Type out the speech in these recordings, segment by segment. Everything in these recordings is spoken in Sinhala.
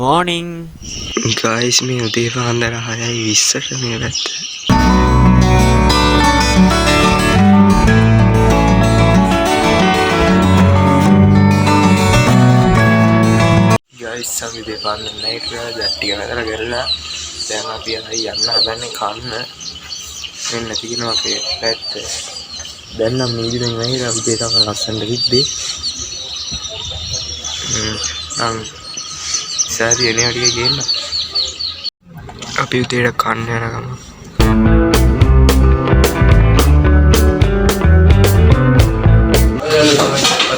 morning. Guys, මේ උදේ පාන්දර 6:20ට මේ වැත්ත. Guys, අපි උදේ පාන්දර නයිට් එක ගැට්ටිය හදලා ගල්ලා දැන් අපි යන්න හදන්නේ කන්න. මෙන්න තියෙනවා අපේ පැත්ත. දැන් නම් මීදුවෙන් වැහිලා උදේ තමයි ලස්සනට විද්දේ. සාරි එනේ ටික ගේන්න. අපි උදේට කන්න යන ගම.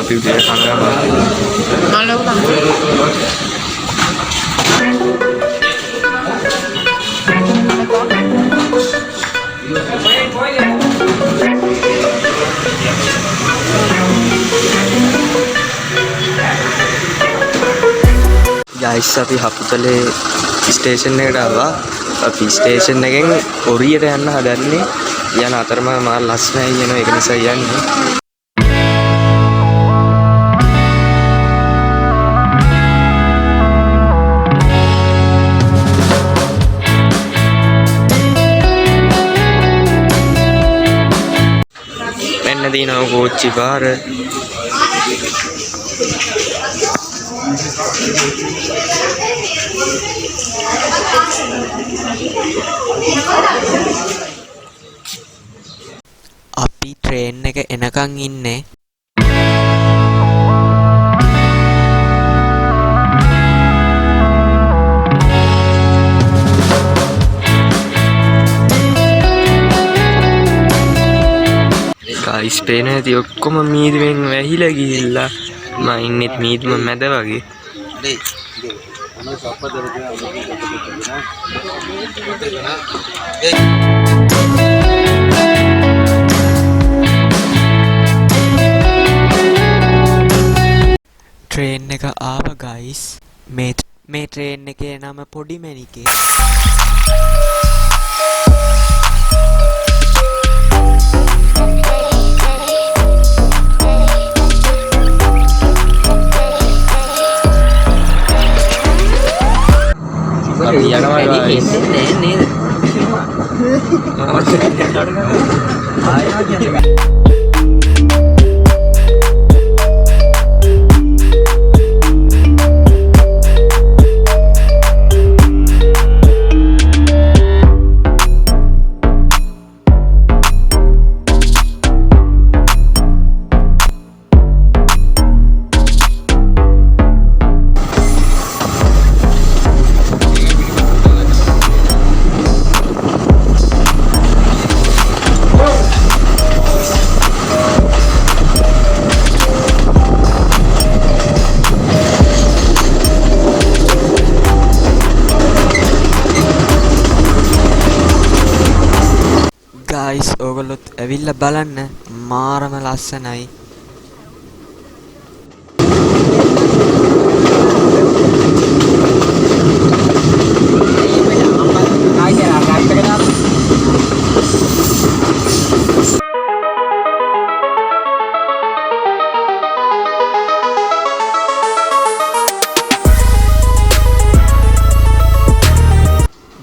අපි උදේට කන්න ගම. Guys, අපි හපුතලේ ස්ටේෂන් එකට ආවා. අපි ස්ටේෂන් එකෙන් ඔරියට යන්න හදන්නේ. යන අතරම මා ලස්සනයි කියන එක නිසා යන්නේ. මෙන්න දිනව කෝච්චි පාර. අපි ට්‍රේන් එක එනකන් ඉන්නේ. Guys, පේන ඇති ඔක්කොම මීදුවෙන් වැහිලා ගිහිල්ලා මම ඉන්නෙත් මීදුම මැද වගේ. ට්‍රේන් එක ආවා guys. මේ ට්‍රේන් එකේ නම පොඩි මැණිකේ. අපි යනවා guys. නේද? Guys, ඕගොල්ලොත් ඇවිල්ලා බලන්න මාරම ලස්සනයි.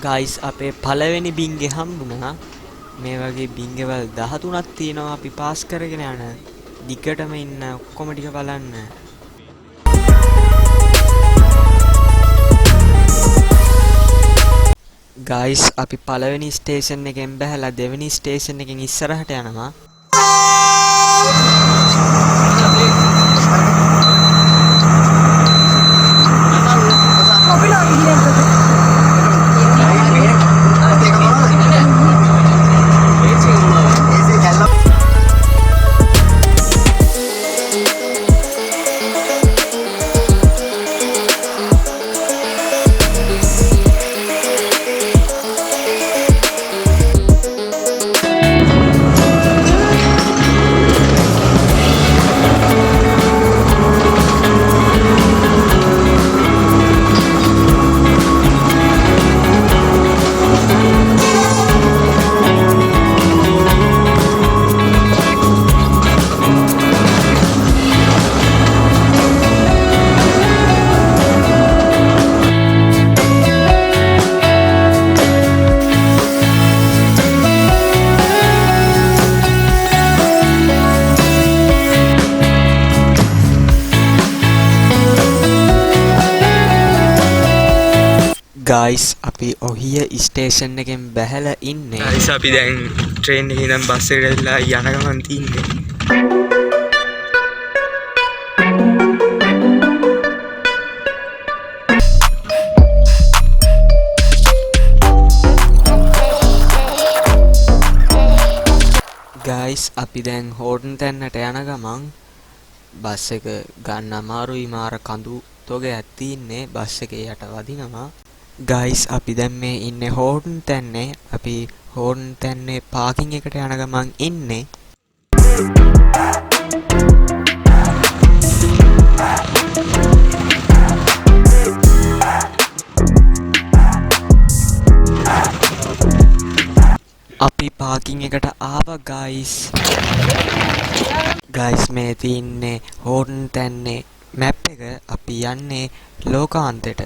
Guys, අපේ පළවෙනි බින්ගේ හම්බුණා. මේ වගේ බින්ගවල් 13ක් තියෙනවා අපි පාස් කරගෙන යන. දිගටම ඉන්න ඔක්කොම ටික බලන්න. Guys, අපි පළවෙනි ස්ටේෂන් එකෙන් බැහැලා දෙවෙනි ස්ටේෂන් එකෙන් ඉස්සරහට යනවා. අපි ඔහිය ස්ටේෂන් එකෙන් බැහැලා ඉන්නේ. ගයිස් අපි දැන් ට්‍රේන් එකේ ඉඳන් බස් එකට ඇවිල්ලා යන ගමන් තින්නේ. ගයිස් අපි දැන් හෝටන් තැන්නට යන ගමන් බස් එක ගන්න අමාරුයි මාර කඳු තොගයක් තියෙන්නේ බස් එකේ යට වදිනවා. ගයිස් අපි දැන් මේ ඉන්නේ හෝටන් තැන්නේ. අපි හෝටන් තැන්නේ පාකින් එකට යන ගමන් ඉන්නේ. අපි පාකින් එකට ආවා ගයිස්. ගයිස් මේ තින්නේ හෝටන් තැන්නේ මැප් එක. අපි යන්නේ ලෝකාන්තයට.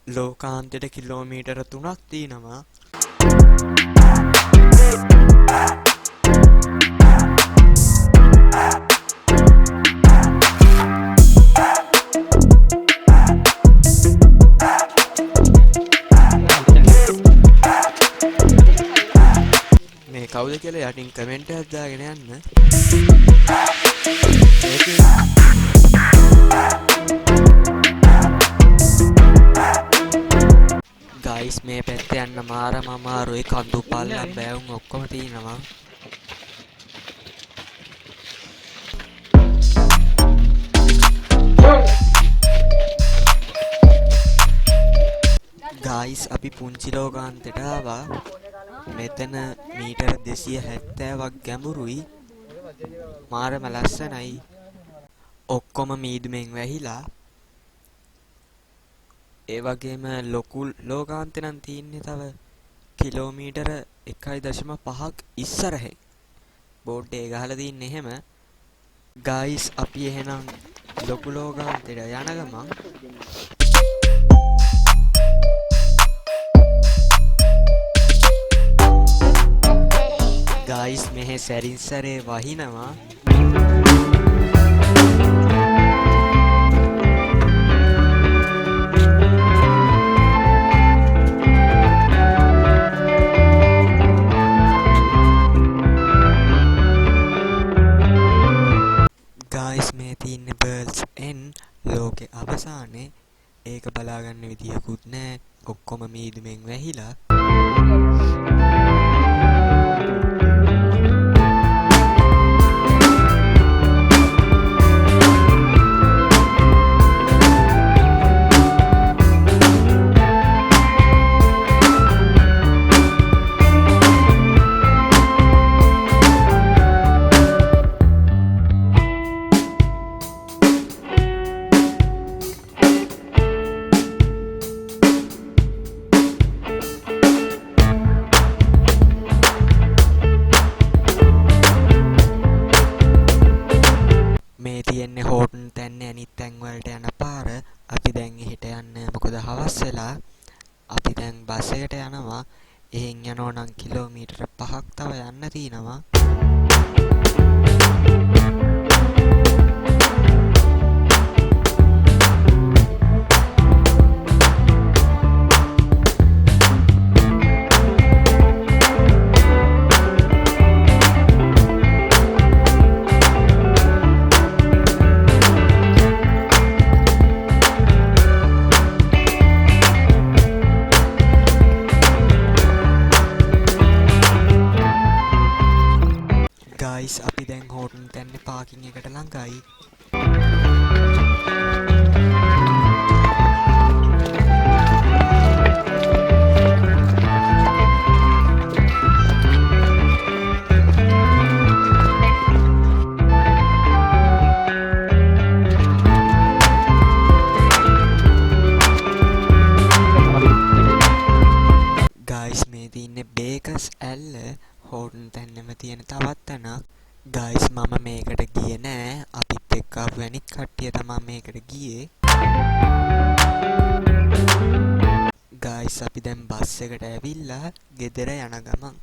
ලෝකාන්තයට කිලෝමීටර 3ක් තියෙනවා. මේ කවුද කියලා යටින් කමෙන්ට් එකක් දාගෙන යන්න. ගයිස් මේ පැත්තේ යන්න මාරම අමාරුයි. කඳු පල්ලම් බෑවුම් ඔක්කොම තියෙනවා. ගයිස් අපි පුංචි ලෝකාන්තයට ආවා. මෙතන මීටර 270ක් ගැඹුරුයි. මාරම ලස්සනයි. ඔක්කොම මීදුමෙන් වැහිලා. ඒ වගේම ලොකු ලෝකාන්තේ නම් තියෙන්නේ තව කිලෝමීටර 1.5ක් ඉස්සරහින්. බෝඩ් එක ගහලා තින්නේ එහෙම. ගයිස් අපි එහෙනම් ලොකු ලෝකාන්තයට යන ගමන් ගයිස් මෙහෙ සැරින් සැරේ වහිනවා. ගයිස් මේ තියෙන්නේ බර්ල්ස් එන් ලෝකේ අවසානයේ. ඒක බලාගන්න විදියකුත් නැහැ. ඔක්කොම මීදුමෙන් වැහිලා. මේ තියෙන්නේ හෝටන් තැන්නේ අනිත් තැන් වලට යන පාර. අපි දැන් එහෙට යන්න මොකද හවස් වෙලා. අපි දැන් බස් එකට යනවා. එහෙන් යනවා නම් කිලෝමීටර 5ක් තව යන්න තියෙනවා. ගයිස් අපි දැන් හෝටන් තැන්නේ පාකින් එකට ළඟයි. ගයිස් මේ තින්නේ බේකස් ඇල්ල. හෝටන් තැන්නෙම තියෙන තවත් තැනක්. ගයිස් මම මේකට ගියේ නෑ. අපිත් එක්ක ආපු අනිත් කට්ටිය තමයි මේකට ගියේ. ගයිස් අපි දැන් බස් එකට ඇවිල්ලා ගෙදර යන ගමන්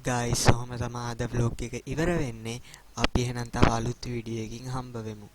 ගයිස් ඔහොම තමයි අද vlog එක ඉවර වෙන්නේ. අපි එහෙනම් තව අලුත් වීඩියෝ එකකින් හම්බ වෙමු.